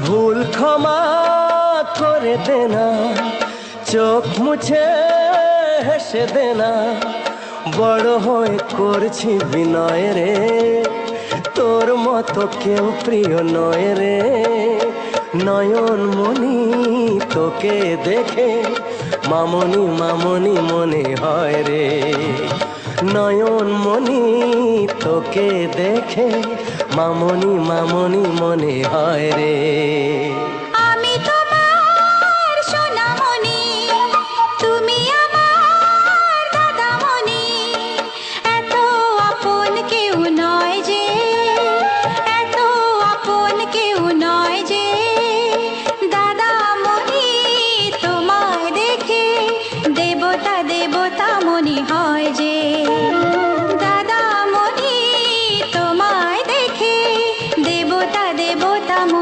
ভুল ক্ষমা করে দেনা, চোখ মুছে হেসে দেনা, বড় হয়ে করছি বিনয় রে, তোর মতো কেউ প্রিয় নয় রে। নয়ন মনি তোকে দেখে মামনি মামনি মনে হয় রে, নয়ন মনি তোকে দেখে মামনি মামনি মনে হয় রে।